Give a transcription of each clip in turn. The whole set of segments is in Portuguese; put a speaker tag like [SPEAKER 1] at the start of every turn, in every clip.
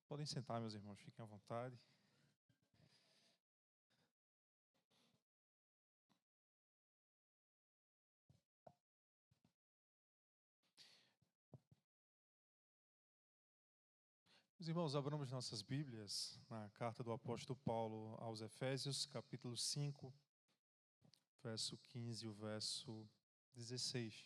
[SPEAKER 1] Podem sentar, meus irmãos, fiquem à vontade. Meus irmãos, abramos nossas Bíblias na carta do apóstolo Paulo aos Efésios, capítulo 5, verso 15 e o verso 16.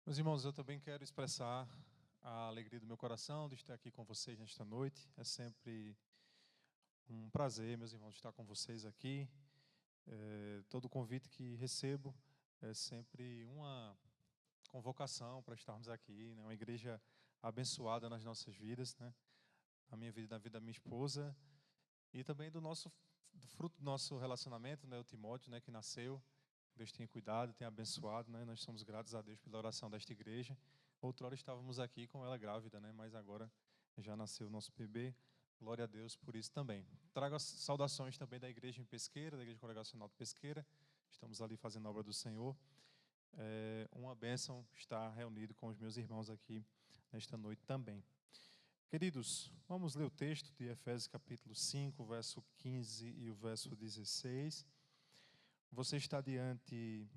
[SPEAKER 1] Meus irmãos, eu também quero expressar a alegria do meu coração de estar aqui com vocês nesta noite. É sempre um prazer, meus irmãos, estar com vocês aqui. Todo convite que recebo é sempre uma convocação para estarmos aqui, né? Uma igreja abençoada nas nossas vidas, né? Na minha vida e na vida da minha esposa, e também do fruto do nosso relacionamento, né? O Timóteo, né? Que nasceu. Deus tem cuidado, tem abençoado, né? Nós somos gratos a Deus pela oração desta igreja. Outrora estávamos aqui com ela grávida, né? Mas agora já nasceu o nosso bebê. Glória a Deus por isso também. Trago as saudações também da igreja em Pesqueira, da igreja congregacional de Pesqueira. Estamos ali fazendo a obra do Senhor. É uma bênção estar reunido com os meus irmãos aqui nesta noite também. Queridos, vamos ler o texto de Efésios capítulo 5, verso 15 e o verso 16. Você está diante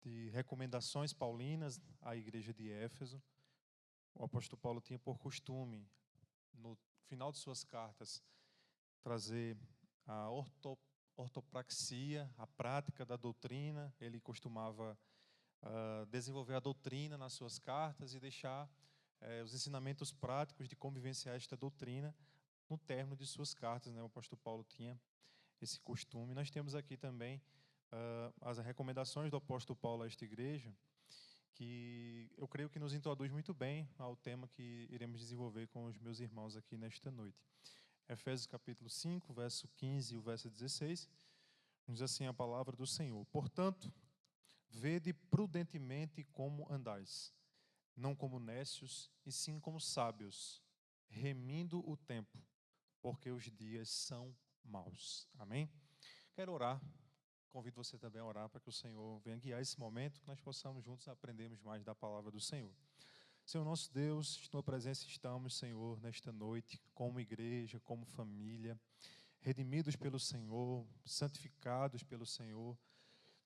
[SPEAKER 1] de recomendações paulinas à igreja de Éfeso. O apóstolo Paulo tinha por costume, no final de suas cartas, trazer a ortopraxia, a prática da doutrina. Ele costumava desenvolver a doutrina nas suas cartas e deixar os ensinamentos práticos de como vivenciar esta doutrina no término de suas cartas, né? O apóstolo Paulo tinha esse costume. Nós temos aqui também as recomendações do apóstolo Paulo a esta igreja, que eu creio que nos introduz muito bem ao tema que iremos desenvolver com os meus irmãos aqui nesta noite. Efésios capítulo 5, verso 15 e o verso 16, diz assim a palavra do Senhor: Portanto, vede prudentemente como andais, não como nécios, e sim como sábios, remindo o tempo, porque os dias são maus. Amém? Quero orar. Convido você também a orar para que o Senhor venha guiar esse momento, que nós possamos juntos aprendermos mais da palavra do Senhor. Senhor nosso Deus, em tua presença estamos, Senhor, nesta noite, como igreja, como família, redimidos pelo Senhor, santificados pelo Senhor.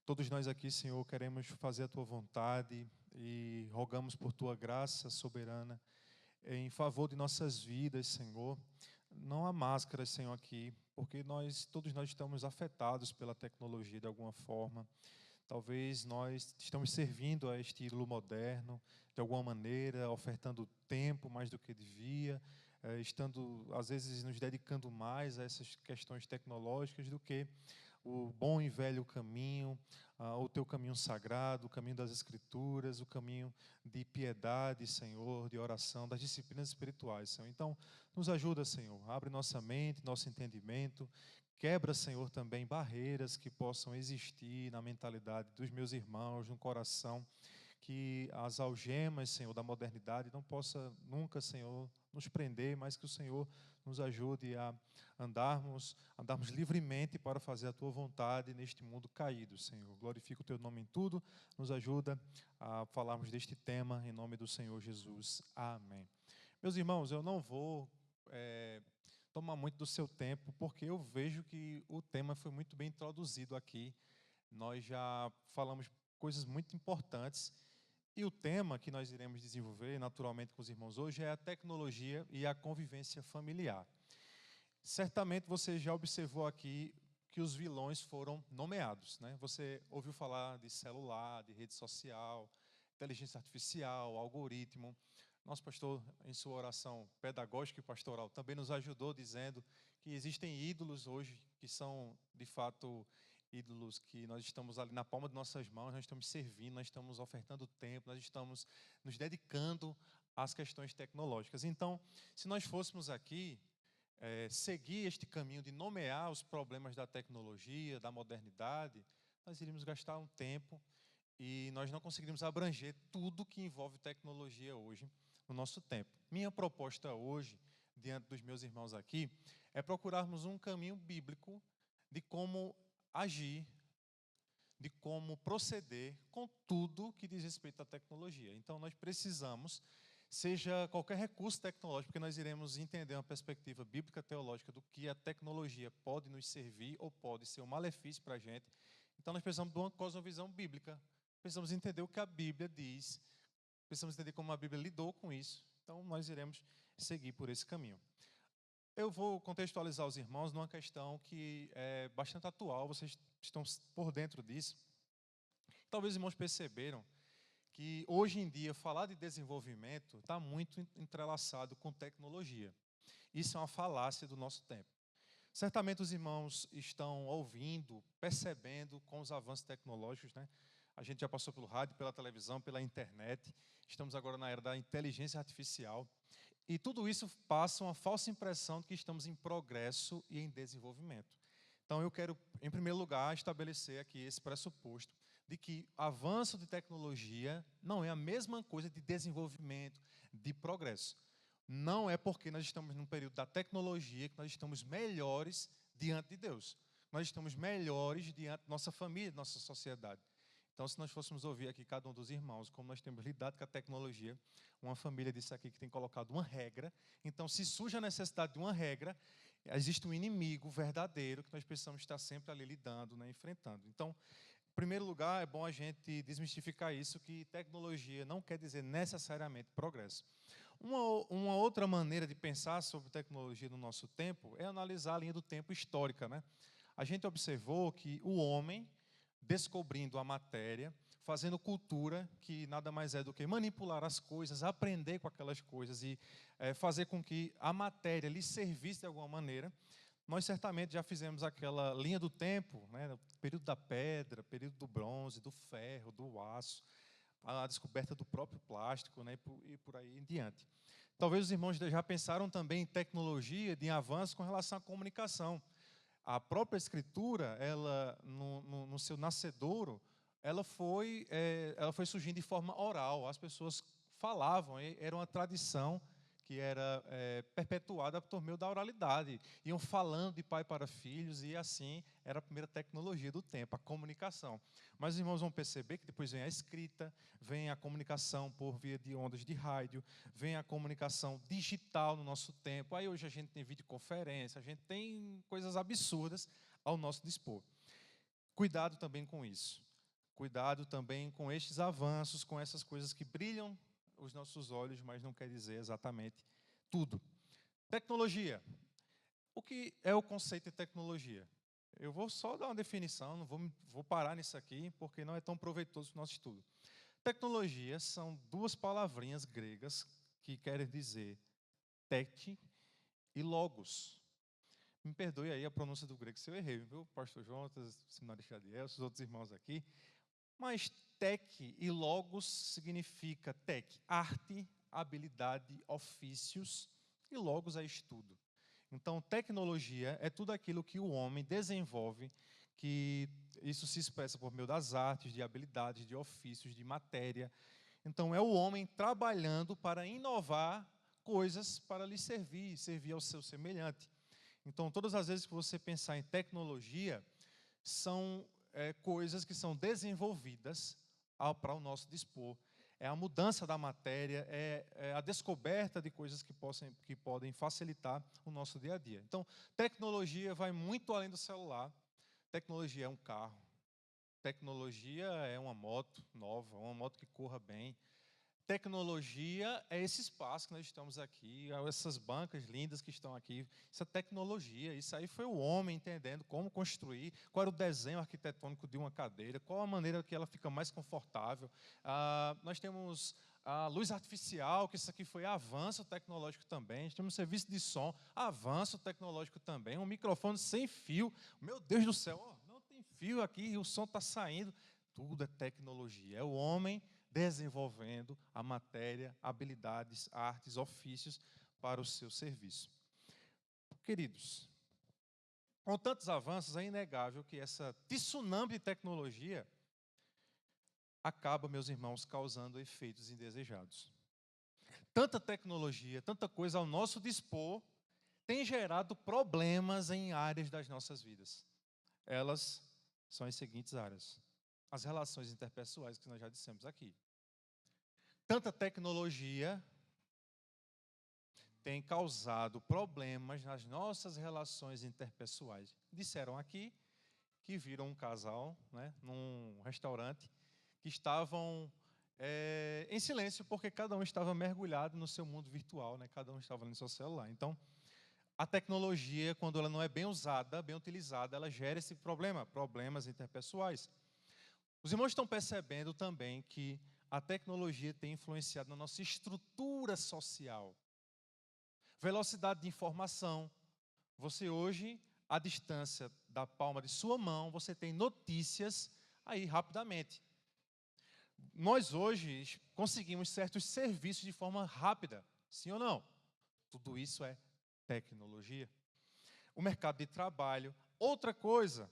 [SPEAKER 1] Todos nós aqui, Senhor, queremos fazer a tua vontade e rogamos por tua graça soberana em favor de nossas vidas, Senhor. Não há máscaras, Senhor, aqui, porque todos nós estamos afetados pela tecnologia de alguma forma. Talvez nós estamos servindo a este ídolo moderno, de alguma maneira, ofertando tempo mais do que devia, estando, às vezes, nos dedicando mais a essas questões tecnológicas do que o bom e velho caminho, o teu caminho sagrado, o caminho das Escrituras, o caminho de piedade, Senhor, de oração, das disciplinas espirituais, Senhor. Então, nos ajuda, Senhor, abre nossa mente, nosso entendimento, quebra, Senhor, também barreiras que possam existir na mentalidade dos meus irmãos, no coração, que as algemas, Senhor, da modernidade não possa nunca, Senhor, nos prender, mas que o Senhor nos ajude a andarmos livremente para fazer a Tua vontade neste mundo caído, Senhor. Glorifica o Teu nome em tudo, nos ajuda a falarmos deste tema em nome do Senhor Jesus. Amém. Meus irmãos, eu não vou tomar muito do seu tempo, porque eu vejo que o tema foi muito bem introduzido aqui. Nós já falamos coisas muito importantes. E o tema que nós iremos desenvolver, naturalmente, com os irmãos hoje, é a tecnologia e a convivência familiar. Certamente você já observou aqui que os vilões foram nomeados, né? Você ouviu falar de celular, de rede social, inteligência artificial, algoritmo. Nosso pastor, em sua oração pedagógica e pastoral, também nos ajudou dizendo que existem ídolos hoje que são, de fato, ídolos que nós estamos ali na palma de nossas mãos, nós estamos servindo, nós estamos ofertando tempo, nós estamos nos dedicando às questões tecnológicas. Então, se nós fôssemos aqui seguir este caminho de nomear os problemas da tecnologia, da modernidade, nós iríamos gastar um tempo e nós não conseguiríamos abranger tudo que envolve tecnologia hoje no nosso tempo. Minha proposta hoje, diante dos meus irmãos aqui, é procurarmos um caminho bíblico de como agir, de como proceder com tudo que diz respeito à tecnologia. Então, nós precisamos, seja qualquer recurso tecnológico, porque nós iremos entender uma perspectiva bíblica teológica do que a tecnologia pode nos servir ou pode ser um malefício para a gente. Então, nós precisamos de uma cosmovisão bíblica. Precisamos entender o que a Bíblia diz. Precisamos entender como a Bíblia lidou com isso. Então, nós iremos seguir por esse caminho. Eu vou contextualizar os irmãos numa questão que é bastante atual, vocês estão por dentro disso. Talvez os irmãos perceberam que hoje em dia falar de desenvolvimento está muito entrelaçado com tecnologia. Isso é uma falácia do nosso tempo. Certamente os irmãos estão ouvindo, percebendo com os avanços tecnológicos, né? A gente já passou pelo rádio, pela televisão, pela internet. Estamos agora na era da inteligência artificial. E tudo isso passa uma falsa impressão de que estamos em progresso e em desenvolvimento. Então, eu quero, em primeiro lugar, estabelecer aqui esse pressuposto de que avanço de tecnologia não é a mesma coisa de desenvolvimento, de progresso. Não é porque nós estamos num período da tecnologia que nós estamos melhores diante de Deus. Nós estamos melhores diante da nossa família, da nossa sociedade. Então, se nós fôssemos ouvir aqui cada um dos irmãos, como nós temos lidado com a tecnologia, uma família disse aqui que tem colocado uma regra. Então, se surge a necessidade de uma regra, existe um inimigo verdadeiro que nós precisamos estar sempre ali lidando, né, enfrentando. Então, em primeiro lugar, é bom a gente desmistificar isso, que tecnologia não quer dizer necessariamente progresso. Uma outra maneira de pensar sobre tecnologia no nosso tempo é analisar a linha do tempo histórica, né? A gente observou que o homem, descobrindo a matéria, fazendo cultura, que nada mais é do que manipular as coisas, aprender com aquelas coisas e fazer com que a matéria lhe servisse de alguma maneira. Nós certamente já fizemos aquela linha do tempo, né? Período da pedra, período do bronze, do ferro, do aço, a descoberta do próprio plástico, né? E por aí em diante. Talvez os irmãos já pensaram também em tecnologia, de avanço com relação à comunicação. A própria Escritura, ela, no seu nascedouro, ela foi surgindo de forma oral. As pessoas falavam, era uma tradição que era perpetuada por meio da oralidade. Iam falando de pai para filhos e assim era a primeira tecnologia do tempo, a comunicação. Mas os irmãos vão perceber que depois vem a escrita, vem a comunicação por via de ondas de rádio, vem a comunicação digital no nosso tempo. Aí hoje a gente tem videoconferência, a gente tem coisas absurdas ao nosso dispor. Cuidado também com isso. Cuidado também com estes avanços, com essas coisas que brilham os nossos olhos, mas não quer dizer exatamente tudo. Tecnologia. O que é o conceito de tecnologia? Eu vou só dar uma definição, não vou parar nisso aqui, porque não é tão proveitoso para o nosso estudo. Tecnologia são duas palavrinhas gregas que querem dizer tec e logos. Me perdoe aí a pronúncia do grego se eu errei, viu? Pastor Jonas, Seminário Xadiel, os outros irmãos aqui. Mas tec e logos significa tec, arte, habilidade, ofícios, e logos é estudo. Então, tecnologia é tudo aquilo que o homem desenvolve, que isso se expressa por meio das artes, de habilidades, de ofícios, de matéria. Então, é o homem trabalhando para inovar coisas para lhe servir, servir ao seu semelhante. Então, todas as vezes que você pensar em tecnologia, são coisas que são desenvolvidas para o nosso dispor. É a mudança da matéria, é a descoberta de coisas que podem facilitar o nosso dia a dia. Então, tecnologia vai muito além do celular. Tecnologia é um carro. Tecnologia é uma moto nova, uma moto que corra bem. Tecnologia é esse espaço que nós estamos aqui, essas bancas lindas que estão aqui. Isso é tecnologia, isso aí foi o homem entendendo como construir, qual era o desenho arquitetônico de uma cadeira, qual a maneira que ela fica mais confortável. Nós temos a luz artificial, que isso aqui foi avanço tecnológico também. Nós temos serviço de som, avanço tecnológico também. Um microfone sem fio, meu Deus do céu, não tem fio aqui e o som está saindo. Tudo é tecnologia, é o homem desenvolvendo a matéria, habilidades, artes, ofícios para o seu serviço. Por Queridos, com tantos avanços, é inegável que essa tsunami de tecnologia acaba, meus irmãos, causando efeitos indesejados. Tanta tecnologia, tanta coisa ao nosso dispor, tem gerado problemas em áreas das nossas vidas. Elas são as seguintes áreas: as relações interpessoais, que nós já dissemos aqui. Tanta tecnologia tem causado problemas nas nossas relações interpessoais. Disseram aqui que viram um casal, né, num restaurante, que estavam em silêncio, porque cada um estava mergulhado no seu mundo virtual, né, cada um estava no seu celular. Então, a tecnologia, quando ela não é bem usada, bem utilizada, ela gera esse problema, problemas interpessoais. Os irmãos estão percebendo também que a tecnologia tem influenciado na nossa estrutura social. Velocidade de informação. Você hoje, à distância da palma de sua mão, você tem notícias aí rapidamente. Nós hoje conseguimos certos serviços de forma rápida, sim ou não? Tudo isso é tecnologia. O mercado de trabalho. Outra coisa,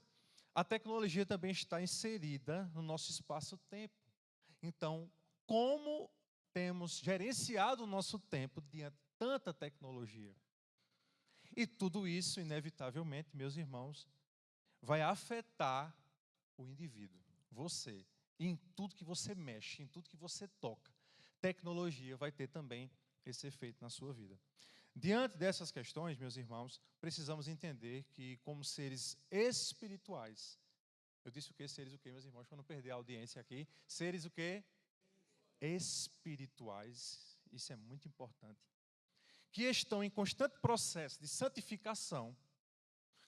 [SPEAKER 1] a tecnologia também está inserida no nosso espaço-tempo. Então, como temos gerenciado o nosso tempo diante de tanta tecnologia? E tudo isso, inevitavelmente, meus irmãos, vai afetar o indivíduo, você, em tudo que você mexe, em tudo que você toca. Tecnologia vai ter também esse efeito na sua vida. Diante dessas questões, meus irmãos, precisamos entender que, como seres espirituais, eu disse o que? Seres o que, meus irmãos? Para não perder a audiência aqui. Seres o que? Espirituais. Isso é muito importante. Que estão em constante processo de santificação.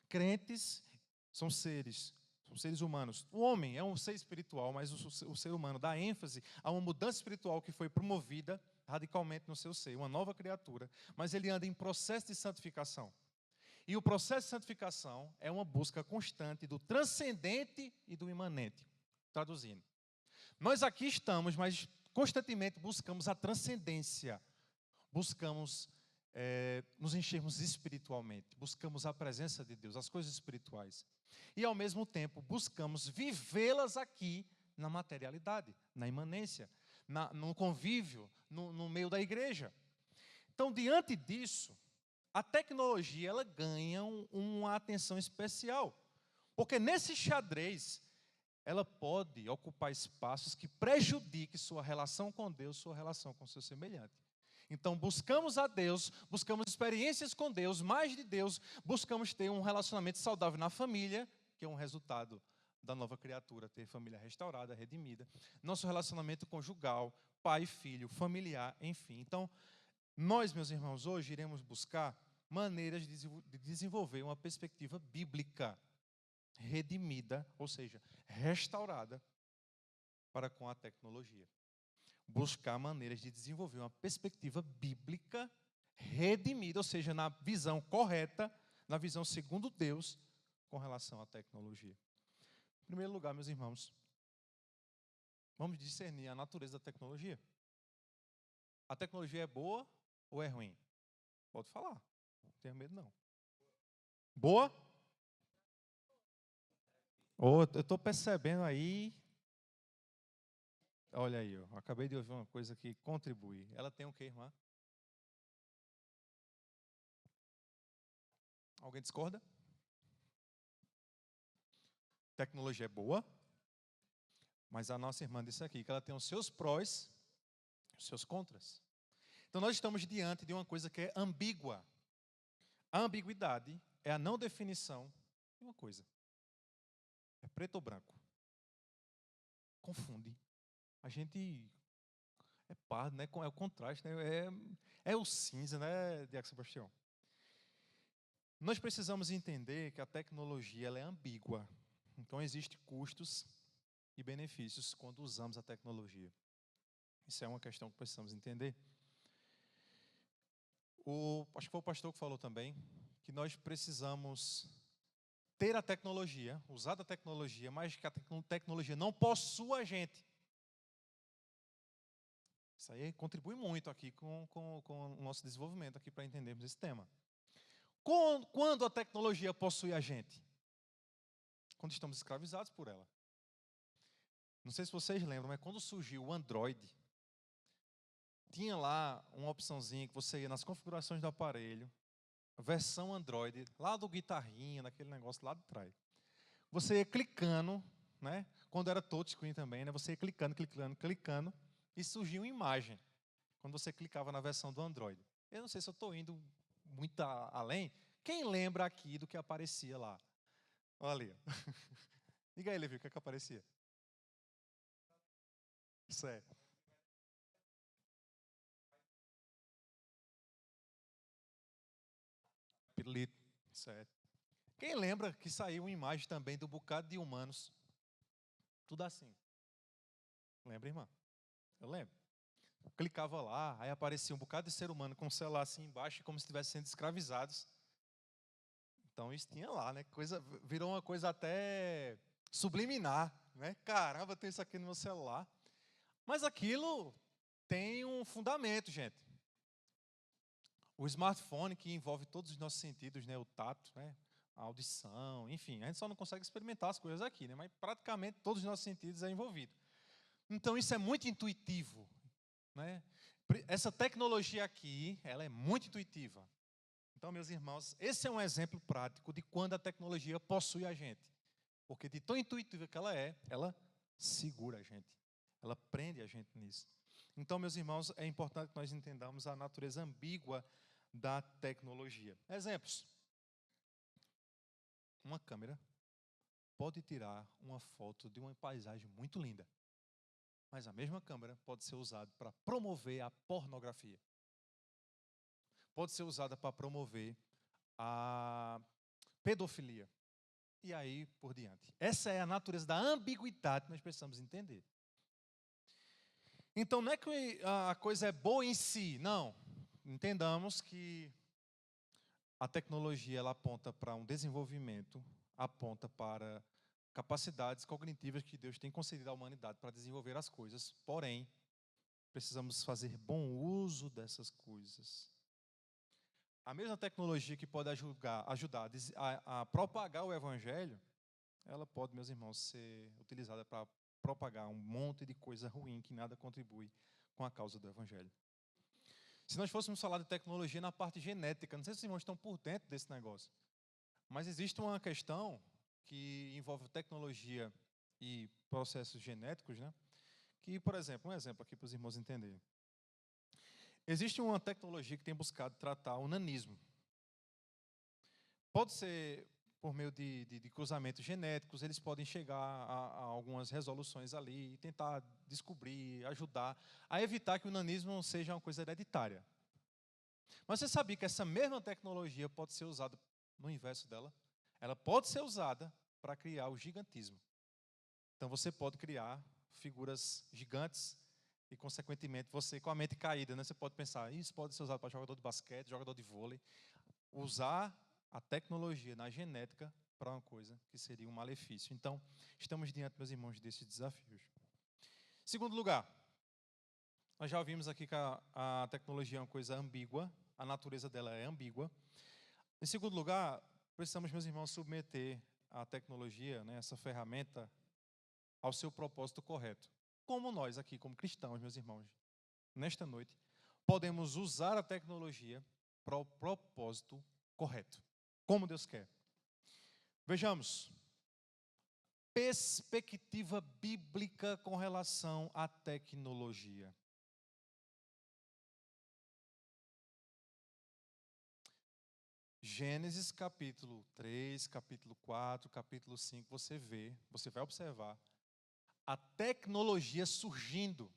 [SPEAKER 1] Crentes são seres humanos. O homem é um ser espiritual, mas o ser humano dá ênfase a uma mudança espiritual que foi promovida radicalmente no seu ser, uma nova criatura, mas ele anda em processo de santificação. E o processo de santificação é uma busca constante do transcendente e do imanente. Traduzindo, nós aqui estamos, mas constantemente buscamos a transcendência, buscamos nos enchermos espiritualmente, buscamos a presença de Deus, as coisas espirituais. E, ao mesmo tempo, buscamos vivê-las aqui na materialidade, na imanência, no convívio, no meio da igreja. Então, diante disso, a tecnologia ela ganha uma atenção especial, porque nesse xadrez, ela pode ocupar espaços que prejudiquem sua relação com Deus, sua relação com seu semelhante. Então, buscamos a Deus, buscamos experiências com Deus, mais de Deus, buscamos ter um relacionamento saudável na família, que é um resultado da nova criatura, ter família restaurada, redimida. Nosso relacionamento conjugal, pai, filho, familiar, enfim. Então, nós, meus irmãos, hoje iremos buscar maneiras de desenvolver uma perspectiva bíblica, redimida, ou seja, restaurada para com a tecnologia. Buscar maneiras de desenvolver uma perspectiva bíblica redimida, ou seja, na visão correta, na visão segundo Deus, com relação à tecnologia. Em primeiro lugar, meus irmãos, vamos discernir a natureza da tecnologia. A tecnologia é boa ou é ruim? Pode falar, não tenha medo não. Boa? Oh, eu estou percebendo aí. Olha aí, eu acabei de ouvir uma coisa que contribui. Ela tem o quê, irmã? Alguém discorda? Tecnologia é boa, mas a nossa irmã disse aqui que ela tem os seus prós e os seus contras. Então nós estamos diante de uma coisa que é ambígua. A ambiguidade é a não definição de uma coisa. É preto ou branco. Confunde. A gente é pardo, né? É o contraste, né? É o cinza, né, Diaco Sebastião? Nós precisamos entender que a tecnologia ela é ambígua. Então, existem custos e benefícios quando usamos a tecnologia. Isso é uma questão que precisamos entender. Acho que foi o pastor que falou também que nós precisamos ter a tecnologia, usar a tecnologia, mas que a tecnologia não possua a gente. Isso aí contribui muito aqui com o nosso desenvolvimento aqui para entendermos esse tema. Quando a tecnologia possui a gente? Quando estamos escravizados por ela. Não sei se vocês lembram, mas quando surgiu o Android, tinha lá uma opçãozinha que você ia nas configurações do aparelho, versão Android, lá do guitarrinha, naquele negócio lá de trás. Você ia clicando, né? Quando era touchscreen também, né? Você ia clicando, clicando, clicando, e surgia uma imagem, quando você clicava na versão do Android. Eu não sei se eu estou indo muito além. Quem lembra aqui do que aparecia lá? Olha ali. Diga aí, Levi, o que é que aparecia? Certo. Pirulito. Certo. Quem lembra que saiu uma imagem também do bocado de humanos? Tudo assim. Lembra, irmã? Eu lembro. Clicava lá, aí aparecia um bocado de ser humano com o celular assim embaixo, como se estivessem sendo escravizados. Então isso tinha lá, né? Virou uma coisa até subliminar, né? Caramba, tem isso aqui no meu celular. Mas aquilo tem um fundamento, gente. O smartphone, que envolve todos os nossos sentidos, né? O tato, né? A audição, enfim, a gente só não consegue experimentar as coisas aqui, né? Mas praticamente todos os nossos sentidos é envolvido. Então isso é muito intuitivo, né? Essa tecnologia aqui, ela é muito intuitiva. Então, meus irmãos, esse é um exemplo prático de quando a tecnologia possui a gente. Porque de tão intuitiva que ela segura a gente. Ela prende a gente nisso. Então, meus irmãos, é importante que nós entendamos a natureza ambígua da tecnologia. Exemplos. Uma câmera pode tirar uma foto de uma paisagem muito linda. Mas a mesma câmera pode ser usada para promover a pornografia. Pode ser usada para promover a pedofilia. E aí por diante. Essa é a natureza da ambiguidade que nós precisamos entender. Então não é que a coisa é boa em si, não. Entendamos que a tecnologia ela aponta para um desenvolvimento, aponta para capacidades cognitivas que Deus tem concedido à humanidade para desenvolver as coisas. Porém, precisamos fazer bom uso dessas coisas. A mesma tecnologia que pode ajudar a propagar o evangelho, ela pode, meus irmãos, ser utilizada para propagar um monte de coisa ruim que nada contribui com a causa do evangelho. Se nós fôssemos falar de tecnologia na parte genética, não sei se os irmãos estão por dentro desse negócio, mas existe uma questão que envolve tecnologia e processos genéticos, né? Que, por exemplo, um exemplo aqui para os irmãos entenderem. Existe uma tecnologia que tem buscado tratar o nanismo. Pode ser por meio de cruzamentos genéticos, eles podem chegar a algumas resoluções ali e tentar descobrir, ajudar a evitar que o nanismo seja uma coisa hereditária. Mas você sabia que essa mesma tecnologia pode ser usada no inverso dela? Ela pode ser usada para criar o gigantismo. Então você pode criar figuras gigantes e, consequentemente, você com a mente caída, né, você pode pensar, isso pode ser usado para jogador de basquete, jogador de vôlei. Usar a tecnologia na genética para uma coisa que seria um malefício. Então, estamos diante, meus irmãos, desses desafios. Segundo lugar, nós já ouvimos aqui que a tecnologia é uma coisa ambígua, a natureza dela é ambígua. Em segundo lugar, precisamos, meus irmãos, submeter a tecnologia, né, essa ferramenta, ao seu propósito correto. Como nós aqui, como cristãos, meus irmãos, nesta noite, podemos usar a tecnologia para o propósito correto, como Deus quer. Vejamos, perspectiva bíblica com relação à tecnologia. Gênesis capítulo 3, capítulo 4, capítulo 5, você vai observar a tecnologia surgindo,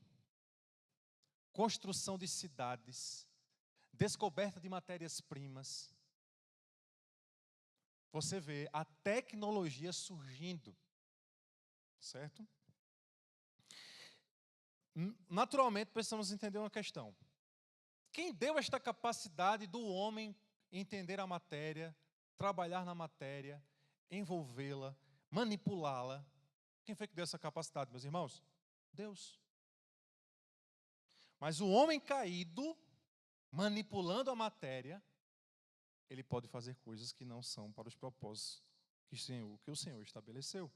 [SPEAKER 1] construção de cidades, descoberta de matérias-primas. Você vê a tecnologia surgindo, certo? Naturalmente, precisamos entender uma questão. Quem deu esta capacidade do homem entender a matéria, trabalhar na matéria, envolvê-la, manipulá-la? Quem foi que deu essa capacidade, meus irmãos? Deus. Mas o homem caído, manipulando a matéria, ele pode fazer coisas que não são para os propósitos que o Senhor estabeleceu.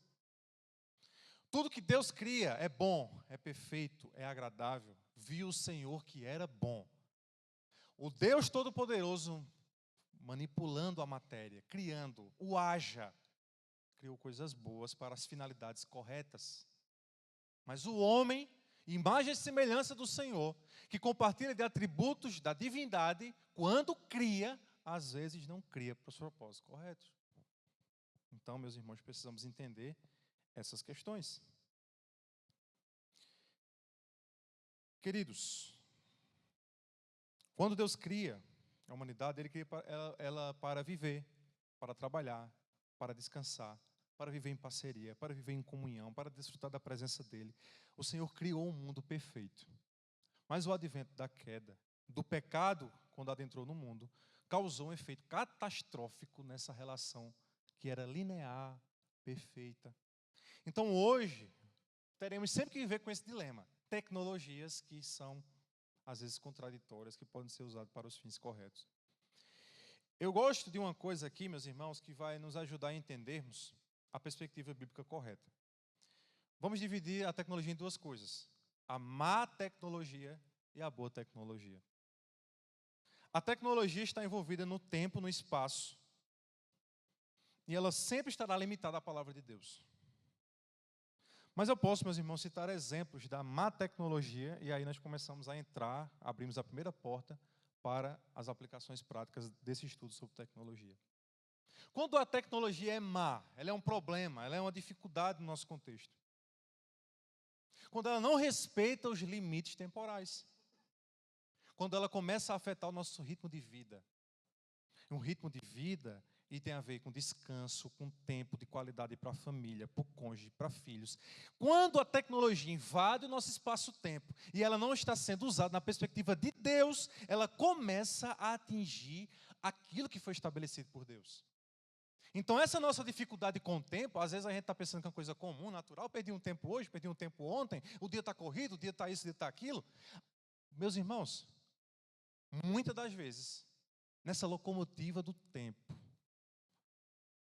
[SPEAKER 1] Tudo que Deus cria é bom, é perfeito, é agradável. Viu o Senhor que era bom. O Deus Todo-Poderoso, manipulando a matéria, criando, o haja, criou coisas boas para as finalidades corretas. Mas o homem, imagem e semelhança do Senhor, que compartilha de atributos da divindade, quando cria, às vezes não cria para os propósitos corretos. Então, meus irmãos, precisamos entender essas questões. Queridos, quando Deus cria a humanidade, Ele cria ela para viver, para trabalhar, para descansar, para viver em parceria, para viver em comunhão, para desfrutar da presença dEle. O Senhor criou um mundo perfeito. Mas o advento da queda, do pecado, quando adentrou no mundo, causou um efeito catastrófico nessa relação que era linear, perfeita. Então hoje, teremos sempre que viver com esse dilema. Tecnologias que são, às vezes, contraditórias, que podem ser usadas para os fins corretos. Eu gosto de uma coisa aqui, meus irmãos, que vai nos ajudar a entendermos a perspectiva bíblica correta. Vamos dividir a tecnologia em duas coisas: a má tecnologia e a boa tecnologia. A tecnologia está envolvida no tempo, no espaço, e ela sempre estará limitada à palavra de Deus. Mas eu posso, meus irmãos, citar exemplos da má tecnologia, e aí nós começamos a entrar, abrimos a primeira porta para as aplicações práticas desse estudo sobre tecnologia. Quando a tecnologia é má, ela é um problema, ela é uma dificuldade no nosso contexto. Quando ela não respeita os limites temporais. Quando ela começa a afetar o nosso ritmo de vida. Um ritmo de vida e tem a ver com descanso, com tempo de qualidade para a família, para o cônjuge, para filhos. Quando a tecnologia invade o nosso espaço-tempo e ela não está sendo usada na perspectiva de Deus, ela começa a atingir aquilo que foi estabelecido por Deus. Então essa nossa dificuldade com o tempo, às vezes a gente está pensando que é uma coisa comum, natural, perdi um tempo hoje, perdi um tempo ontem, o dia está corrido, o dia está isso, o dia está aquilo. Meus irmãos, muitas das vezes, nessa locomotiva do tempo,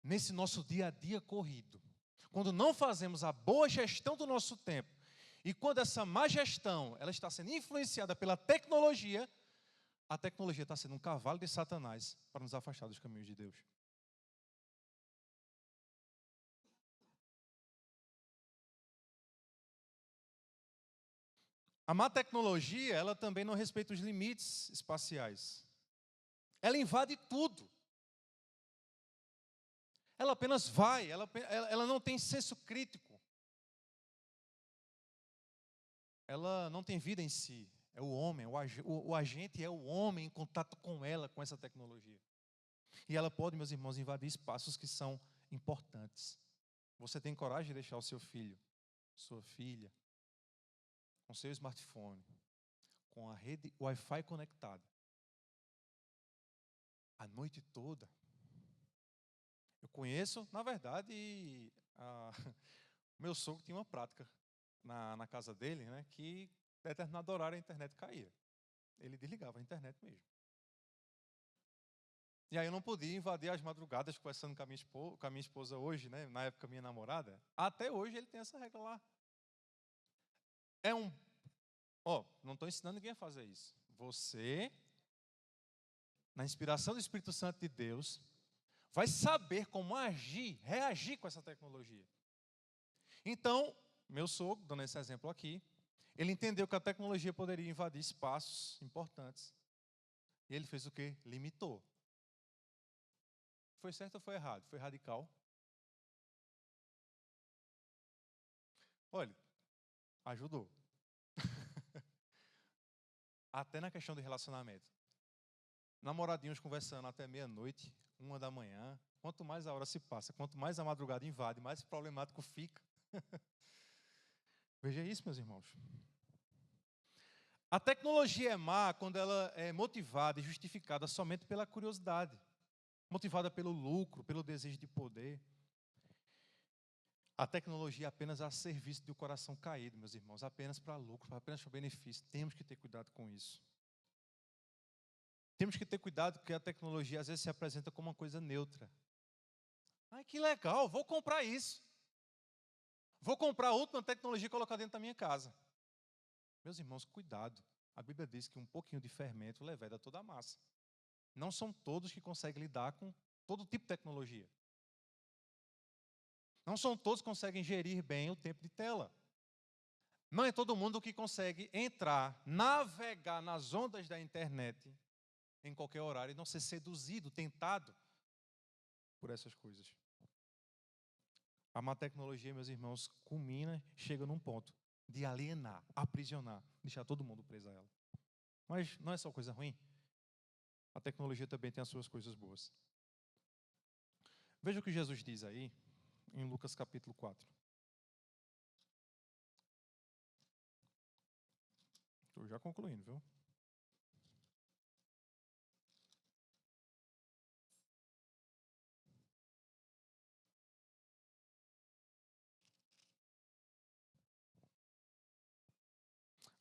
[SPEAKER 1] nesse nosso dia a dia corrido, quando não fazemos a boa gestão do nosso tempo, e quando essa má gestão ela está sendo influenciada pela tecnologia, a tecnologia está sendo um cavalo de Satanás para nos afastar dos caminhos de Deus. A má tecnologia, ela também não respeita os limites espaciais. Ela invade tudo. Ela apenas vai, ela não tem senso crítico. Ela não tem vida em si. É o homem, o agente é o homem em contato com ela, com essa tecnologia. E ela pode, meus irmãos, invadir espaços que são importantes. Você tem coragem de deixar o seu filho, sua filha, com seu smartphone, com a rede Wi-Fi conectada, a noite toda? Eu conheço, na verdade, meu sogro tinha uma prática na casa dele, né, que em determinado horário a internet caía. Ele desligava a internet mesmo. E aí eu não podia invadir as madrugadas conversando com a minha esposa hoje, né, na época minha namorada. Até hoje ele tem essa regra lá. Não estou ensinando ninguém a fazer isso. Você, na inspiração do Espírito Santo de Deus, vai saber como agir, reagir com essa tecnologia. Então, meu sogro, dando esse exemplo aqui, ele entendeu que a tecnologia poderia invadir espaços importantes. E ele fez o quê? Limitou. Foi certo ou foi errado? Foi radical? Olha, ajudou. Até na questão do relacionamento. Namoradinhos conversando até meia-noite, 1h. Quanto mais a hora se passa, quanto mais a madrugada invade, mais problemático fica. Veja isso, meus irmãos. A tecnologia é má quando ela é motivada e justificada somente pela curiosidade, motivada pelo lucro, pelo desejo de poder. A tecnologia é apenas a serviço do coração caído, meus irmãos, apenas para lucro, apenas para benefício. Temos que ter cuidado com isso. Temos que ter cuidado porque a tecnologia às vezes se apresenta como uma coisa neutra. Ai, que legal, vou comprar isso. Vou comprar a última tecnologia e colocar dentro da minha casa. Meus irmãos, cuidado. A Bíblia diz que um pouquinho de fermento leveda toda a massa. Não são todos que conseguem lidar com todo tipo de tecnologia. Não são todos que conseguem gerir bem o tempo de tela. Não é todo mundo que consegue entrar, navegar nas ondas da internet em qualquer horário e não ser seduzido, tentado por essas coisas. A má tecnologia, meus irmãos, culmina, chega num ponto de alienar, aprisionar, deixar todo mundo preso a ela. Mas não é só coisa ruim. A tecnologia também tem as suas coisas boas. Veja o que Jesus diz aí, em Lucas capítulo 4. Estou já concluindo, viu?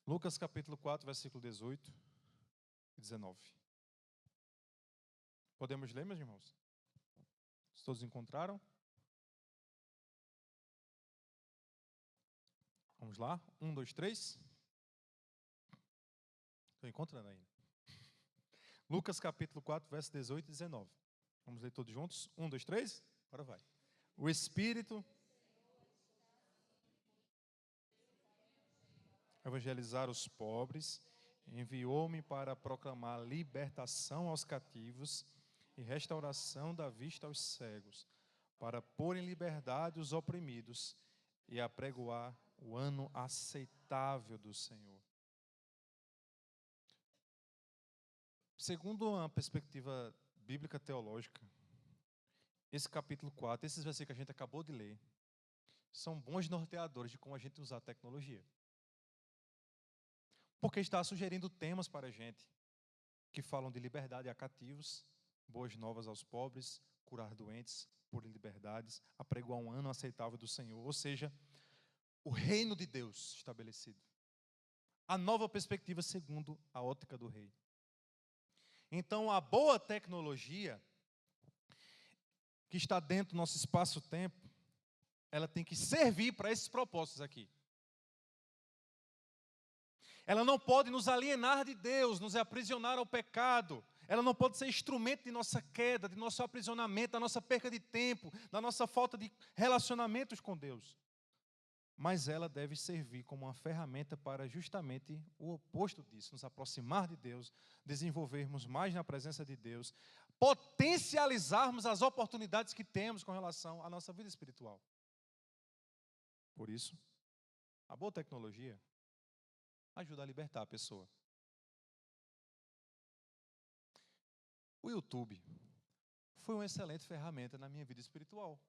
[SPEAKER 1] Lucas capítulo 4, versículo 18 e 19. Podemos ler, meus irmãos? Se todos encontraram? Vamos lá? 1, 2, 3. Estou encontrando ainda. Lucas capítulo 4, verso 18 e 19. Vamos ler todos juntos? 1, 2, 3. Agora vai. O Espírito evangelizar os pobres, enviou-me para proclamar libertação aos cativos e restauração da vista aos cegos, para pôr em liberdade os oprimidos e apregoar o ano aceitável do Senhor. Segundo uma perspectiva bíblica teológica, esse capítulo 4, esses versículos que a gente acabou de ler, são bons norteadores de como a gente usar a tecnologia. Porque está sugerindo temas para a gente que falam de liberdade a cativos, boas novas aos pobres, curar doentes, pôr em liberdades, apregoar um ano aceitável do Senhor, ou seja, o reino de Deus estabelecido. A nova perspectiva segundo a ótica do rei. Então, a boa tecnologia que está dentro do nosso espaço-tempo, ela tem que servir para esses propósitos aqui. Ela não pode nos alienar de Deus, nos aprisionar ao pecado. Ela não pode ser instrumento de nossa queda, de nosso aprisionamento, da nossa perca de tempo, da nossa falta de relacionamentos com Deus. Mas ela deve servir como uma ferramenta para justamente o oposto disso, nos aproximar de Deus, desenvolvermos mais na presença de Deus, potencializarmos as oportunidades que temos com relação à nossa vida espiritual. Por isso, a boa tecnologia ajuda a libertar a pessoa. O YouTube foi uma excelente ferramenta na minha vida espiritual.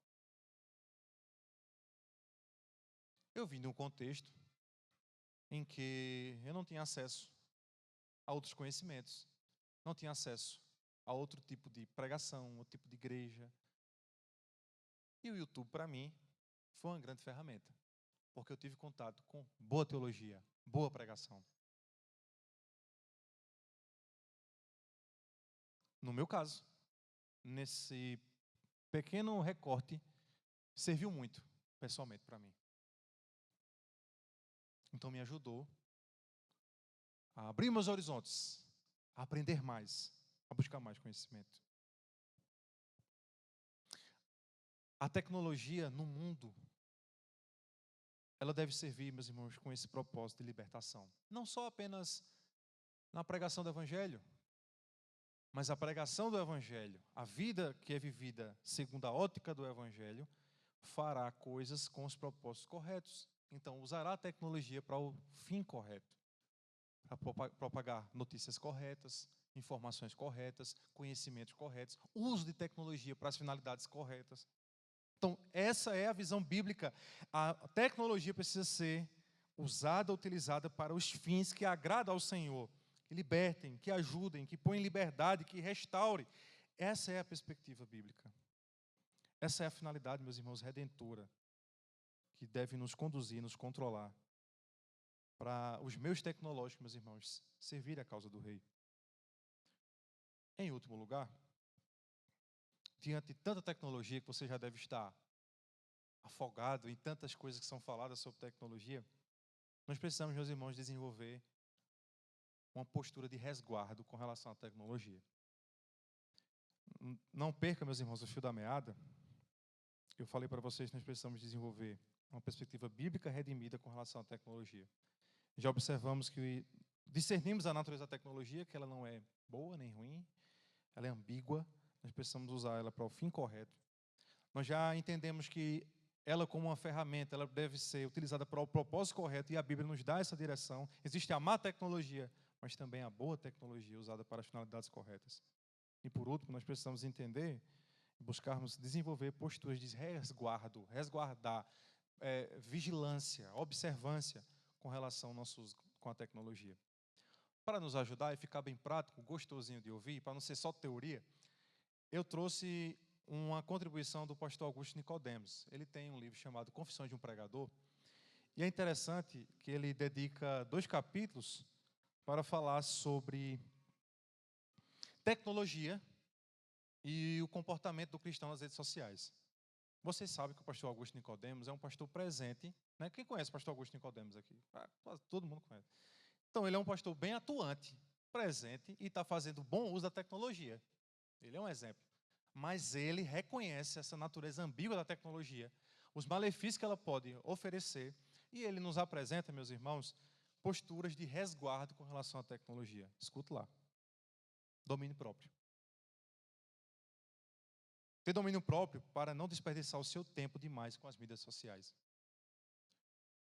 [SPEAKER 1] Eu vim de um contexto em que eu não tinha acesso a outros conhecimentos, não tinha acesso a outro tipo de pregação, outro tipo de igreja. E o YouTube, para mim, foi uma grande ferramenta, porque eu tive contato com boa teologia, boa pregação. No meu caso, nesse pequeno recorte, serviu muito, pessoalmente, para mim. Então, me ajudou a abrir meus horizontes, a aprender mais, a buscar mais conhecimento. A tecnologia no mundo, ela deve servir, meus irmãos, com esse propósito de libertação. Não só apenas na pregação do Evangelho, mas a pregação do Evangelho, a vida que é vivida segundo a ótica do Evangelho, fará coisas com os propósitos corretos. Então, usará a tecnologia para o fim correto, para propagar notícias corretas, informações corretas, conhecimentos corretos, uso de tecnologia para as finalidades corretas. Então, essa é a visão bíblica. A tecnologia precisa ser usada, utilizada para os fins que agradam ao Senhor, que libertem, que ajudem, que põem liberdade, que restaure. Essa é a perspectiva bíblica. Essa é a finalidade, meus irmãos, redentora, que deve nos conduzir, nos controlar, para os meios tecnológicos, meus irmãos, servir a causa do Rei. Em último lugar, diante de tanta tecnologia que você já deve estar afogado em tantas coisas que são faladas sobre tecnologia, nós precisamos, meus irmãos, desenvolver uma postura de resguardo com relação à tecnologia. Não perca, meus irmãos, o fio da meada. Eu falei para vocês que nós precisamos desenvolver uma perspectiva bíblica redimida com relação à tecnologia. Já observamos que discernimos a natureza da tecnologia, que ela não é boa nem ruim, ela é ambígua, nós precisamos usar ela para o fim correto. Nós já entendemos que ela, como uma ferramenta, ela deve ser utilizada para o propósito correto, e a Bíblia nos dá essa direção. Existe a má tecnologia, mas também a boa tecnologia usada para as finalidades corretas. E por último, nós precisamos entender, buscarmos desenvolver posturas de resguardo, resguardar, vigilância, observância com relação ao nosso uso com a tecnologia. Para nos ajudar e ficar bem prático, gostosinho de ouvir, para não ser só teoria, eu trouxe uma contribuição do pastor Augusto Nicodemos. Ele tem um livro chamado Confissões de um Pregador, e é interessante que ele dedica 2 capítulos para falar sobre tecnologia e o comportamento do cristão nas redes sociais. Vocês sabem que o pastor Augusto Nicodemos é um pastor presente, né? Quem conhece o pastor Augusto Nicodemos aqui? Quase todo mundo conhece. Então, ele é um pastor bem atuante, presente, e está fazendo bom uso da tecnologia. Ele é um exemplo. Mas ele reconhece essa natureza ambígua da tecnologia, os malefícios que ela pode oferecer, e ele nos apresenta, meus irmãos, posturas de resguardo com relação à tecnologia. Escuta lá. Domínio próprio. Ter domínio próprio para não desperdiçar o seu tempo demais com as mídias sociais.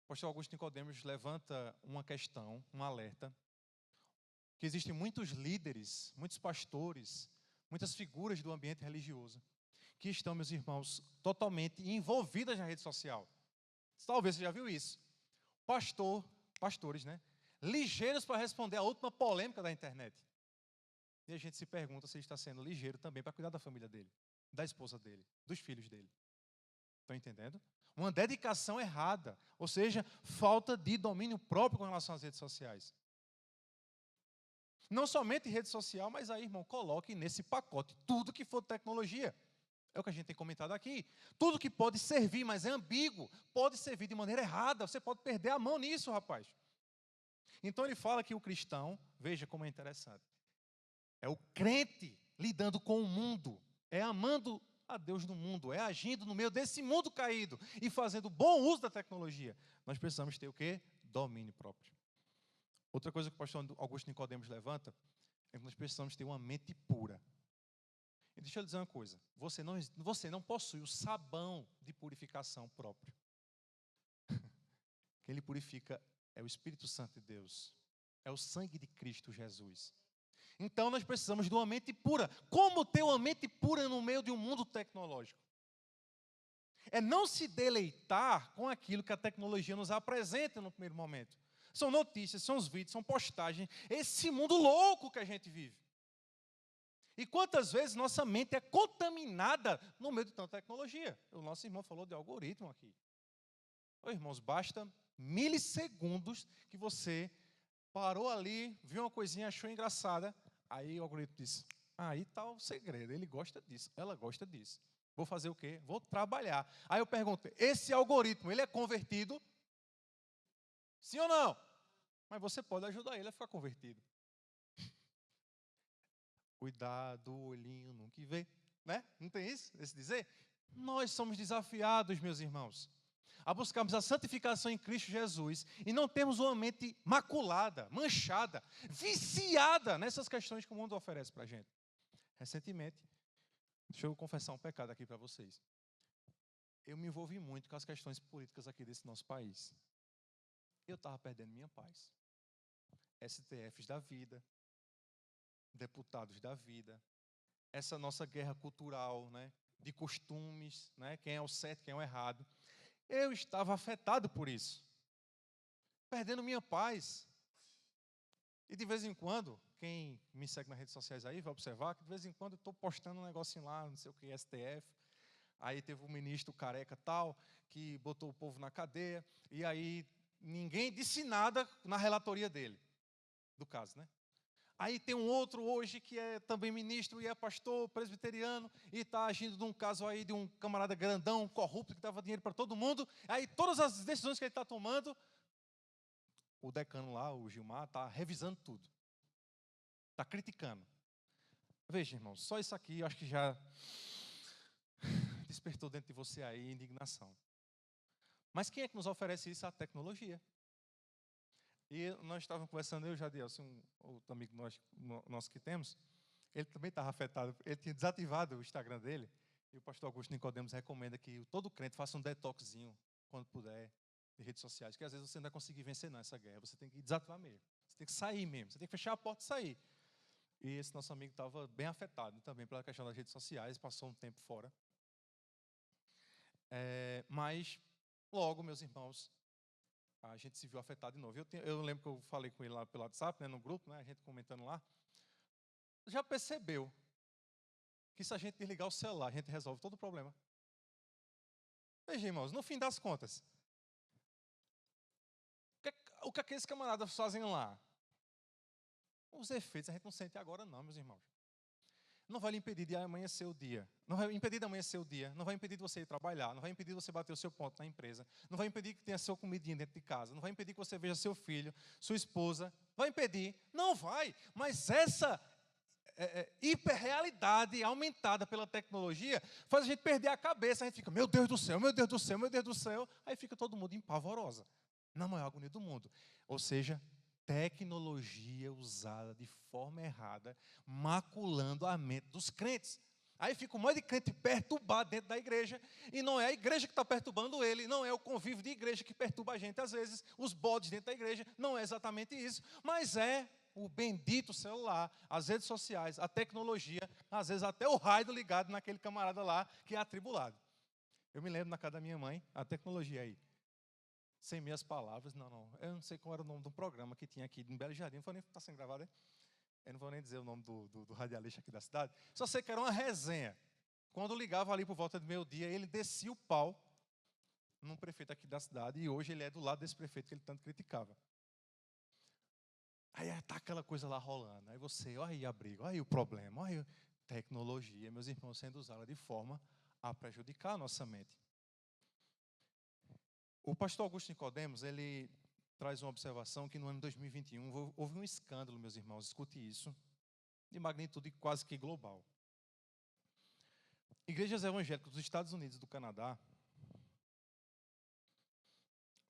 [SPEAKER 1] O pastor Augusto Nicodemos levanta uma questão, um alerta, que existem muitos líderes, muitos pastores, muitas figuras do ambiente religioso, que estão, meus irmãos, totalmente envolvidas na rede social. Talvez você já viu isso. Pastores, né? Ligeiros para responder a última polêmica da internet. E a gente se pergunta se ele está sendo ligeiro também para cuidar da família dele, da esposa dele, dos filhos dele. Estão entendendo? Uma dedicação errada, ou seja, falta de domínio próprio com relação às redes sociais. Não somente rede social, mas aí, irmão, coloque nesse pacote tudo que for tecnologia. É o que a gente tem comentado aqui. Tudo que pode servir, mas é ambíguo, pode servir de maneira errada. Você pode perder a mão nisso, rapaz. Então ele fala que o cristão, veja como é interessante, é o crente lidando com o mundo, é amando a Deus no mundo, é agindo no meio desse mundo caído e fazendo bom uso da tecnologia. Nós precisamos ter o quê? Domínio próprio. Outra coisa que o pastor Augusto Nicodemos levanta é que nós precisamos ter uma mente pura. E deixa eu dizer uma coisa, você não possui o sabão de purificação próprio. Quem lhe purifica é o Espírito Santo de Deus, é o sangue de Cristo Jesus. Então nós precisamos de uma mente pura. Como ter uma mente pura no meio de um mundo tecnológico? É não se deleitar com aquilo que a tecnologia nos apresenta no primeiro momento. São notícias, são os vídeos, são postagens, esse mundo louco que a gente vive. E quantas vezes nossa mente é contaminada no meio de tanta tecnologia? O nosso irmão falou de algoritmo aqui. Ô, irmãos, basta milissegundos que você parou ali, viu uma coisinha, achou engraçada, aí o algoritmo disse, aí está o segredo, ele gosta disso, ela gosta disso. Vou fazer o quê? Vou trabalhar. Aí eu pergunto, esse algoritmo, ele é convertido? Sim ou não? Mas você pode ajudar ele a ficar convertido. Cuidado, olhinho no que vê, né? Não tem isso? Esse dizer? Nós somos desafiados, meus irmãos, a buscarmos a santificação em Cristo Jesus e não termos uma mente maculada, manchada, viciada nessas questões que o mundo oferece para a gente. Recentemente, deixa eu confessar um pecado aqui para vocês. Eu me envolvi muito com as questões políticas aqui desse nosso país. Eu estava perdendo minha paz. STFs da vida, deputados da vida, essa nossa guerra cultural, né, de costumes, né, quem é o certo, quem é o errado. Eu estava afetado por isso, perdendo minha paz. E de vez em quando, quem me segue nas redes sociais aí vai observar que de vez em quando eu estou postando um negocinho lá, não sei o que, STF. Aí teve um ministro careca tal, que botou o povo na cadeia, e aí ninguém disse nada na relatoria dele, do caso, né? Aí tem um outro hoje que é também ministro e é pastor presbiteriano e está agindo num caso aí de um camarada grandão, corrupto, que dava dinheiro para todo mundo. Aí todas as decisões que ele está tomando, o decano lá, o Gilmar, está revisando tudo. Está criticando. Veja, irmãos, só isso aqui eu acho que já despertou dentro de você aí indignação. Mas quem é que nos oferece isso? A tecnologia. E nós estávamos conversando, eu e o Jadielson, um outro amigo nosso que temos, ele também estava afetado, ele tinha desativado o Instagram dele, e o pastor Augusto Nicodemos recomenda que todo crente faça um detoxinho, quando puder, de redes sociais, que às vezes você não vai conseguir vencer não, essa guerra, você tem que desativar mesmo, você tem que sair mesmo, você tem que fechar a porta e sair. E esse nosso amigo estava bem afetado também pela questão das redes sociais, passou um tempo fora. Mas, logo, meus irmãos, a gente se viu afetado de novo. Eu lembro que eu falei com ele lá pelo WhatsApp, né, no grupo, né, a gente comentando lá. Já percebeu que se a gente desligar o celular, a gente resolve todo o problema? Veja, irmãos, no fim das contas, o que aqueles camaradas fazem lá? Os efeitos a gente não sente agora não, meus irmãos. Não vai lhe impedir de amanhecer o dia. Não vai impedir de amanhecer o dia. Não vai impedir de você ir trabalhar. Não vai impedir de você bater o seu ponto na empresa. Não vai impedir que tenha sua comidinha dentro de casa. Não vai impedir que você veja seu filho, sua esposa. Vai impedir? Não vai. Mas essa hiperrealidade aumentada pela tecnologia faz a gente perder a cabeça. A gente fica, meu Deus do céu, meu Deus do céu, meu Deus do céu. Aí fica todo mundo empavorosa. Na maior agonia do mundo. Ou seja, tecnologia usada de forma errada, maculando a mente dos crentes. Aí fica um monte de crente perturbado dentro da igreja, e não é a igreja que está perturbando ele, não é o convívio de igreja que perturba a gente às vezes, os bodes dentro da igreja, não é exatamente isso, mas é o bendito celular, as redes sociais, a tecnologia, às vezes até o raio ligado naquele camarada lá que é atribulado. Eu me lembro na casa da minha mãe, a tecnologia aí. Sem meias palavras, não. Eu não sei qual era o nome do programa que tinha aqui em Belo Jardim, não foi nem está sendo gravado, né? Eu não vou nem dizer o nome do radialista aqui da cidade. Só sei que era uma resenha. Quando ligava ali por volta do meio-dia, ele descia o pau num prefeito aqui da cidade, e hoje ele é do lado desse prefeito que ele tanto criticava. Aí está aquela coisa lá rolando. Aí você, olha aí a briga, olha aí o problema, olha aí a tecnologia, meus irmãos, sendo usada de forma a prejudicar a nossa mente. O pastor Augusto Nicodemos, ele traz uma observação que no ano 2021 houve um escândalo, meus irmãos, escute isso, de magnitude quase que global. Igrejas evangélicas dos Estados Unidos e do Canadá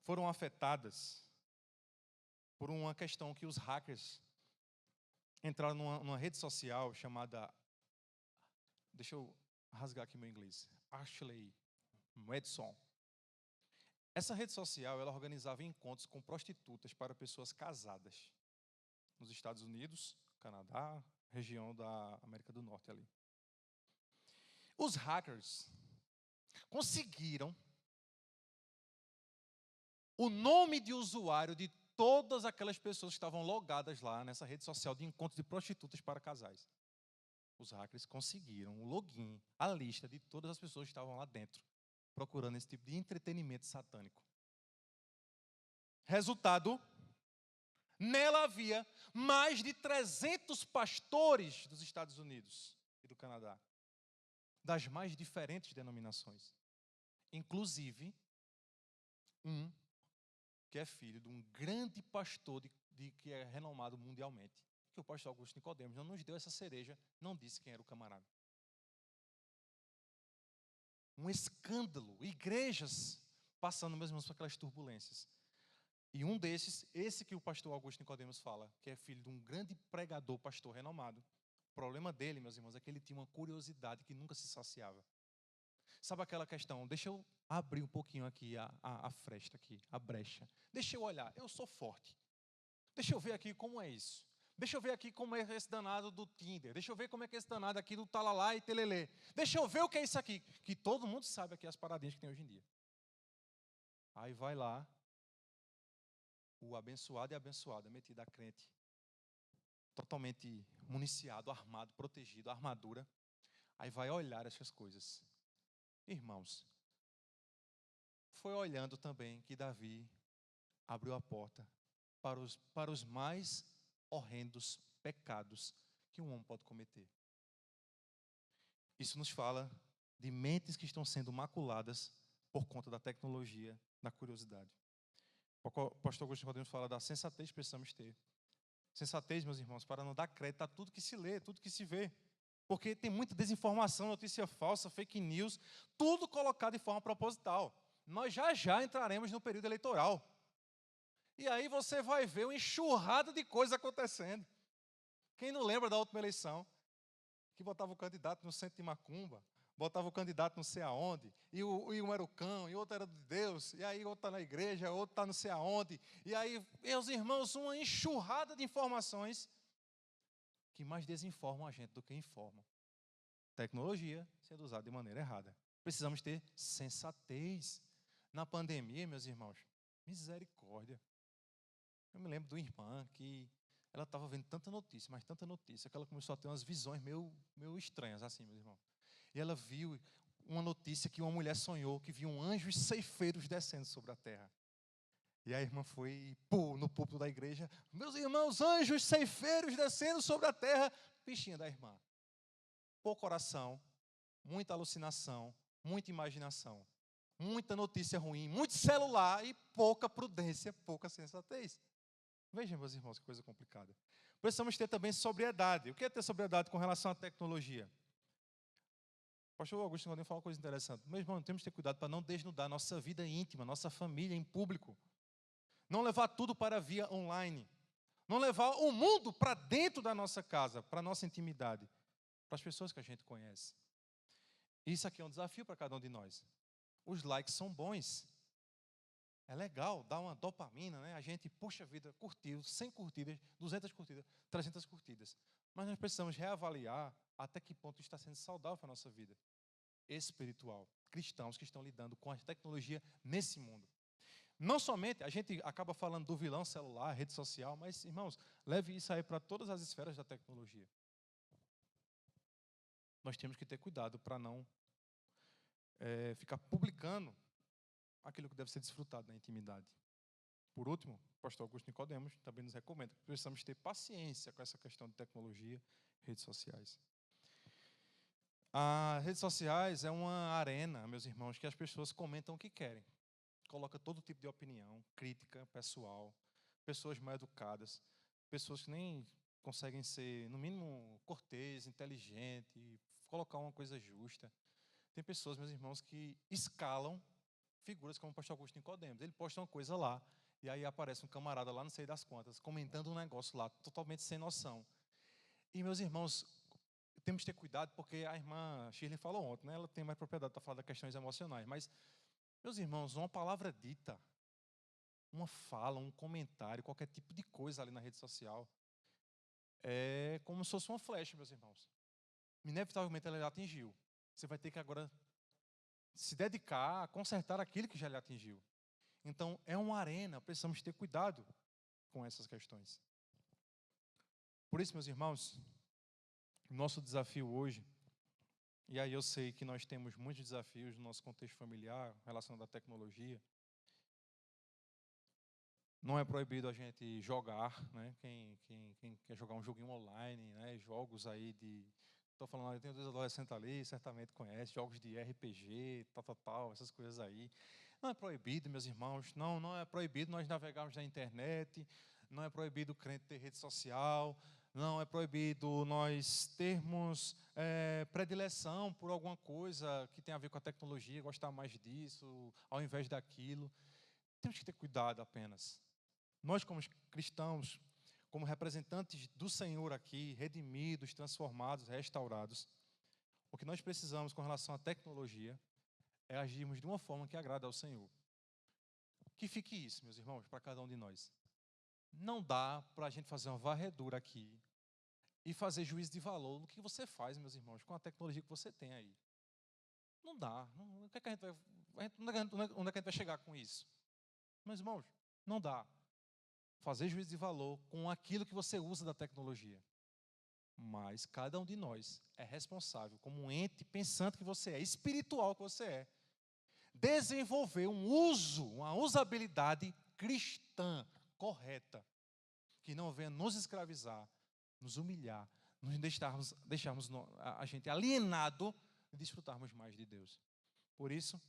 [SPEAKER 1] foram afetadas por uma questão que os hackers entraram numa rede social chamada, deixa eu rasgar aqui meu inglês, Ashley Madison. Essa rede social, ela organizava encontros com prostitutas para pessoas casadas nos Estados Unidos, Canadá, região da América do Norte ali. Os hackers conseguiram o nome de usuário de todas aquelas pessoas que estavam logadas lá nessa rede social de encontros de prostitutas para casais. Os hackers conseguiram o login, a lista de todas as pessoas que estavam lá dentro, procurando esse tipo de entretenimento satânico. Resultado, nela havia mais de 300 pastores dos Estados Unidos e do Canadá, das mais diferentes denominações. Inclusive, um que é filho de um grande pastor que é renomado mundialmente, que o pastor Augusto Nicodemos não nos deu essa cereja, não disse quem era o camarada. Um escândalo, igrejas passando mesmo por aquelas turbulências. E um desses, esse que o pastor Augusto Nicodemos fala, que é filho de um grande pregador, pastor renomado. O problema dele, meus irmãos, é que ele tinha uma curiosidade que nunca se saciava. Sabe aquela questão, deixa eu abrir um pouquinho aqui a fresta aqui, a brecha. Deixa eu olhar, eu sou forte. Deixa eu ver aqui como é isso. Deixa eu ver aqui como é esse danado do Tinder. Deixa eu ver como é que é esse danado aqui do talalá e telelê. Deixa eu ver o que é isso aqui. Que todo mundo sabe aqui as paradinhas que tem hoje em dia. Aí vai lá, o abençoado e a abençoada, metido a crente, totalmente municiado, armado, protegido, armadura. Aí vai olhar essas coisas. Irmãos, foi olhando também que Davi abriu a porta para os mais
[SPEAKER 2] horrendos pecados que um homem pode cometer. Isso nos fala de mentes que estão sendo maculadas por conta da tecnologia, da curiosidade. O pastor Agostinho Nicodemus fala da sensatez que precisamos ter. Sensatez, meus irmãos, para não dar crédito a tudo que se lê, tudo que se vê. Porque tem muita desinformação, notícia falsa, fake news, tudo colocado de forma proposital. Nós já entraremos no período eleitoral. E aí você vai ver uma enxurrada de coisas acontecendo. Quem não lembra da última eleição? Que botava o candidato no centro de macumba, botava o candidato não sei aonde, e um era o cão, e outro era de Deus, e aí outro está na igreja, outro está não sei aonde. E aí, meus irmãos, uma enxurrada de informações que mais desinformam a gente do que informam. Tecnologia sendo usada de maneira errada. Precisamos ter sensatez. Na pandemia, meus irmãos, misericórdia. Eu me lembro de uma irmã que ela estava vendo tanta notícia, mas tanta notícia, que ela começou a ter umas visões meio estranhas, assim, meus irmãos. E ela viu uma notícia que uma mulher sonhou, que viu anjos ceifeiros descendo sobre a terra. E a irmã foi no púlpito da igreja, meus irmãos, anjos ceifeiros descendo sobre a terra. Bichinha da irmã. Pouco oração, muita alucinação, muita imaginação, muita notícia ruim, muito celular e pouca prudência, pouca sensatez. Vejam, meus irmãos, que coisa complicada. Precisamos ter também sobriedade. O que é ter sobriedade com relação à tecnologia? O pastor Augusto Nicodemus falou uma coisa interessante. Meus irmãos, temos que ter cuidado para não desnudar nossa vida íntima, nossa família em público. Não levar tudo para a via online. Não levar o mundo para dentro da nossa casa, para a nossa intimidade, para as pessoas que a gente conhece. Isso aqui é um desafio para cada um de nós. Os likes são bons. É legal, dá uma dopamina, né? A gente, poxa vida, curtiu 100 curtidas, 200 curtidas, 300 curtidas. Mas nós precisamos reavaliar até que ponto está sendo saudável para a nossa vida espiritual. Cristãos que estão lidando com a tecnologia nesse mundo. Não somente, a gente acaba falando do vilão celular, rede social, mas, irmãos, leve isso aí para todas as esferas da tecnologia. Nós temos que ter cuidado para não ficar publicando aquilo que deve ser desfrutado na intimidade. Por último, o pastor Augusto Nicodemus também nos recomenda que precisamos ter paciência com essa questão de tecnologia, redes sociais. As redes sociais é uma arena, meus irmãos, que as pessoas comentam o que querem. Coloca todo tipo de opinião, crítica pessoal, pessoas mal educadas, pessoas que nem conseguem ser, no mínimo, cortês, inteligente, colocar uma coisa justa. Tem pessoas, meus irmãos, que escalam figuras como o pastor Augusto Nicodemus. Ele posta uma coisa lá, e aí aparece um camarada lá, não sei das quantas, comentando um negócio lá, totalmente sem noção. E, meus irmãos, temos que ter cuidado, porque a irmã Shirley falou ontem, né? Ela tem mais propriedade para falar das questões emocionais, mas, meus irmãos, uma palavra dita, uma fala, um comentário, qualquer tipo de coisa ali na rede social, é como se fosse uma flecha, meus irmãos. Inevitavelmente ela lhe atingiu. Você vai ter que agora se dedicar a consertar aquilo que já lhe atingiu. Então, é uma arena, precisamos ter cuidado com essas questões. Por isso, meus irmãos, nosso desafio hoje, e aí eu sei que nós temos muitos desafios no nosso contexto familiar, relacionado à tecnologia. Não é proibido a gente jogar, né? Quem quer jogar um joguinho online, né? Jogos aí de... Estou falando, tem dois adolescentes ali, certamente conhece, jogos de RPG, tal, essas coisas aí. Não é proibido, meus irmãos, não é proibido nós navegarmos na internet, não é proibido o crente ter rede social, não é proibido nós termos predileção por alguma coisa que tem a ver com a tecnologia, gostar mais disso, ao invés daquilo. Temos que ter cuidado apenas. Nós, como cristãos, como representantes do Senhor aqui, redimidos, transformados, restaurados, o que nós precisamos com relação à tecnologia é agirmos de uma forma que agrada ao Senhor. Que fique isso, meus irmãos, para cada um de nós. Não dá para a gente fazer uma varredura aqui e fazer juízo de valor no que você faz, meus irmãos, com a tecnologia que você tem aí. Não dá. Onde é que a gente vai chegar com isso? Meus irmãos, não dá. Fazer juízo de valor com aquilo que você usa da tecnologia. Mas cada um de nós é responsável, como um ente pensante que você é, espiritual que você é, desenvolver um uso, uma usabilidade cristã correta, que não venha nos escravizar, nos humilhar, nos deixarmos a gente alienado e desfrutarmos mais de Deus. Por isso,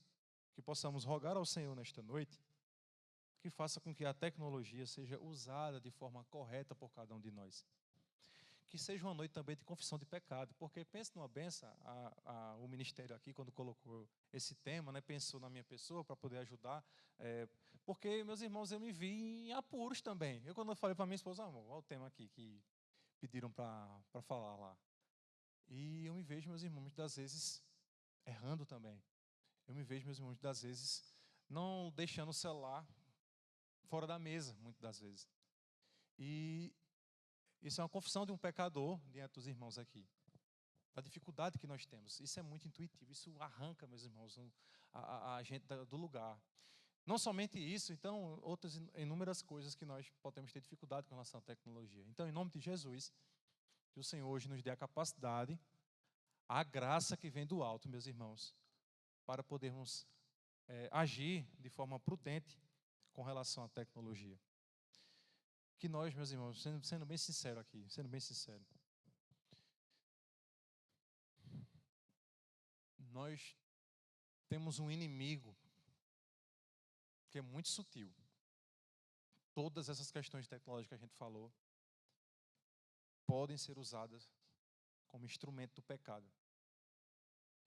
[SPEAKER 2] que possamos rogar ao Senhor nesta noite, que faça com que a tecnologia seja usada de forma correta por cada um de nós. Que seja uma noite também de confissão de pecado, porque pense numa benção, o ministério aqui, quando colocou esse tema, né, pensou na minha pessoa para poder ajudar, porque, meus irmãos, eu me vi em apuros também. Quando eu falei para minha esposa, amor, olha o tema aqui que pediram para falar lá. E eu me vejo, meus irmãos, muitas das vezes errando também. Eu me vejo, meus irmãos, muitas das vezes não deixando o celular fora da mesa, muitas das vezes. E isso é uma confissão de um pecador diante dos irmãos aqui. Da dificuldade que nós temos. Isso é muito intuitivo. Isso arranca, meus irmãos, a gente do lugar. Não somente isso, então, outras inúmeras coisas que nós podemos ter dificuldade com relação à tecnologia. Então, em nome de Jesus, que o Senhor hoje nos dê a capacidade, a graça que vem do alto, meus irmãos, para podermos agir de forma prudente com relação à tecnologia. Que nós, meus irmãos, sendo bem sincero aqui, sendo bem sincero, nós temos um inimigo que é muito sutil. Todas essas questões tecnológicas que a gente falou podem ser usadas como instrumento do pecado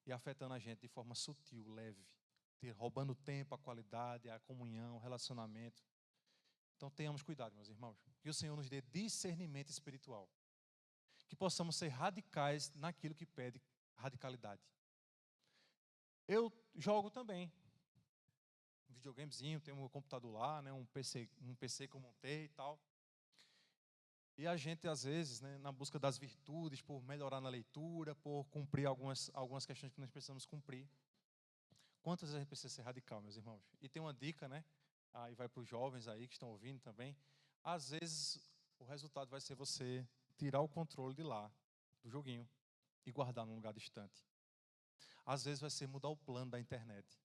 [SPEAKER 2] e afetando a gente de forma sutil, leve, roubando o tempo, a qualidade, a comunhão, o relacionamento. Então tenhamos cuidado, meus irmãos. Que o Senhor nos dê discernimento espiritual. Que possamos ser radicais naquilo que pede radicalidade. Eu jogo também. Um videogamezinho, tenho um computador lá, né, um PC que eu montei e tal. E a gente, às vezes, né, na busca das virtudes, por melhorar na leitura, por cumprir algumas questões que nós precisamos cumprir. Quantas vezes a gente precisa ser radical, meus irmãos? E tem uma dica, né? Aí vai para os jovens aí que estão ouvindo também. Às vezes, o resultado vai ser você tirar o controle de lá, do joguinho, e guardar num lugar distante. Às vezes vai ser mudar o plano da internet.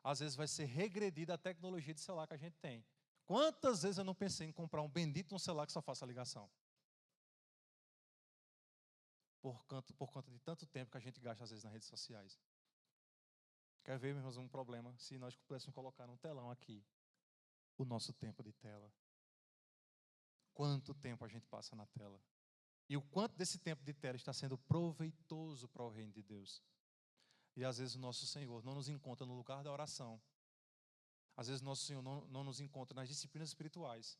[SPEAKER 2] Às vezes vai ser regredir da tecnologia de celular que a gente tem. Quantas vezes eu não pensei em comprar um bendito celular que só faça ligação? Por conta de tanto tempo que a gente gasta, às vezes, nas redes sociais. Quer ver, meus irmãos, um problema? Se nós pudéssemos colocar num telão aqui o nosso tempo de tela. Quanto tempo a gente passa na tela? E o quanto desse tempo de tela está sendo proveitoso para o reino de Deus. E às vezes o nosso Senhor não nos encontra no lugar da oração. Às vezes o nosso Senhor não nos encontra nas disciplinas espirituais.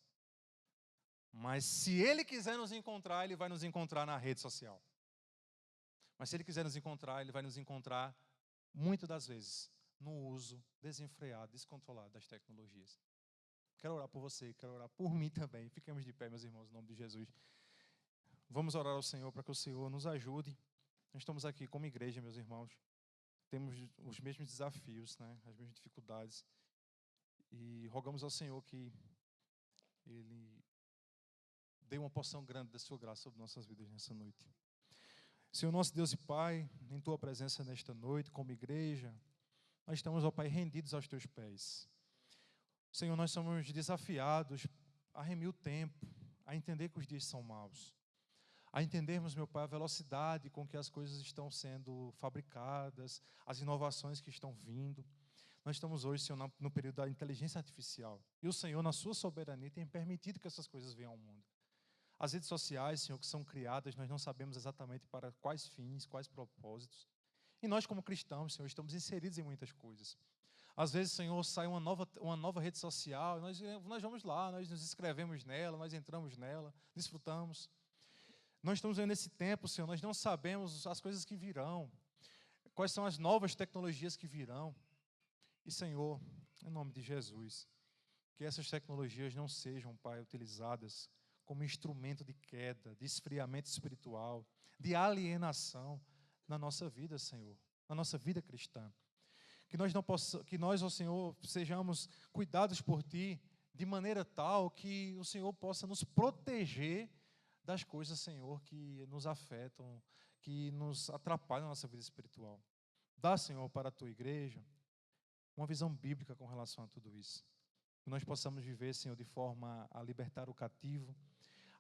[SPEAKER 2] Mas se Ele quiser nos encontrar, Ele vai nos encontrar na rede social. Mas se Ele quiser nos encontrar, Ele vai nos encontrar, muitas das vezes, no uso desenfreado, descontrolado das tecnologias. Quero orar por você, quero orar por mim também. Fiquemos de pé, meus irmãos, em nome de Jesus. Vamos orar ao Senhor para que o Senhor nos ajude. Nós estamos aqui como igreja, meus irmãos. Temos os mesmos desafios, né? As mesmas dificuldades. E rogamos ao Senhor que Ele dê uma porção grande da sua graça sobre nossas vidas nessa noite. Senhor nosso Deus e Pai, em Tua presença nesta noite, como igreja, nós estamos, ó Pai, rendidos aos Teus pés. Senhor, nós somos desafiados a remir o tempo, a entender que os dias são maus, a entendermos, meu Pai, a velocidade com que as coisas estão sendo fabricadas, as inovações que estão vindo. Nós estamos hoje, Senhor, no período da inteligência artificial. E o Senhor, na sua soberania, tem permitido que essas coisas venham ao mundo. As redes sociais, Senhor, que são criadas, nós não sabemos exatamente para quais fins, quais propósitos. E nós, como cristãos, Senhor, estamos inseridos em muitas coisas. Às vezes, Senhor, sai uma nova rede social, nós vamos lá, nós nos inscrevemos nela, nós entramos nela, desfrutamos. Nós estamos vendo esse tempo, Senhor, nós não sabemos as coisas que virão, quais são as novas tecnologias que virão. E, Senhor, em nome de Jesus, que essas tecnologias não sejam, Pai, utilizadas como instrumento de queda, de esfriamento espiritual, de alienação na nossa vida, Senhor, na nossa vida cristã. Que nós, ó Senhor, sejamos cuidados por Ti de maneira tal que o Senhor possa nos proteger das coisas, Senhor, que nos afetam, que nos atrapalham na nossa vida espiritual. Dá, Senhor, para a Tua igreja uma visão bíblica com relação a tudo isso. Que nós possamos viver, Senhor, de forma a libertar o cativo,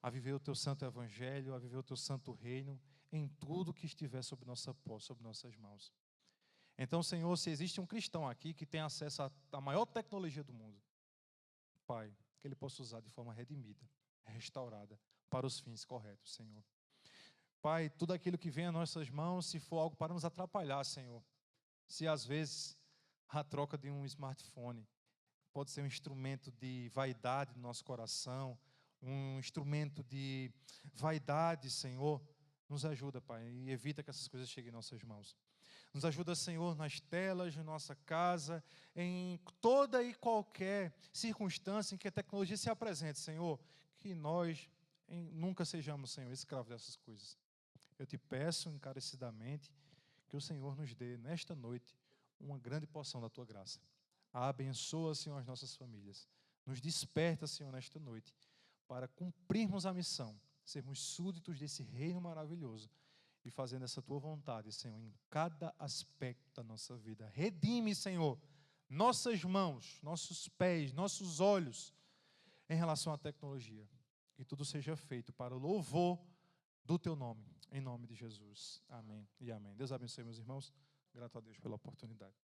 [SPEAKER 2] a viver o teu santo evangelho, a viver o teu santo reino, em tudo que estiver sob nossa posse, sob nossas mãos. Então, Senhor, se existe um cristão aqui que tem acesso à maior tecnologia do mundo, Pai, que ele possa usar de forma redimida, restaurada, para os fins corretos, Senhor. Pai, tudo aquilo que vem às nossas mãos, se for algo para nos atrapalhar, Senhor, se às vezes a troca de um smartphone pode ser um instrumento de vaidade no nosso coração, um instrumento de vaidade, Senhor, nos ajuda, Pai, e evita que essas coisas cheguem em nossas mãos. Nos ajuda, Senhor, nas telas de nossa casa, em toda e qualquer circunstância em que a tecnologia se apresente, Senhor, que nós nunca sejamos, Senhor, escravos dessas coisas. Eu te peço encarecidamente que o Senhor nos dê, nesta noite, uma grande porção da tua graça. Abençoa, Senhor, as nossas famílias. Nos desperta, Senhor, nesta noite, para cumprirmos a missão, sermos súditos desse reino maravilhoso e fazendo essa tua vontade, Senhor, em cada aspecto da nossa vida. Redime, Senhor, nossas mãos, nossos pés, nossos olhos em relação à tecnologia. Que tudo seja feito para o louvor do teu nome, em nome de Jesus. Amém e amém. Deus abençoe, meus irmãos. Grato a Deus pela oportunidade.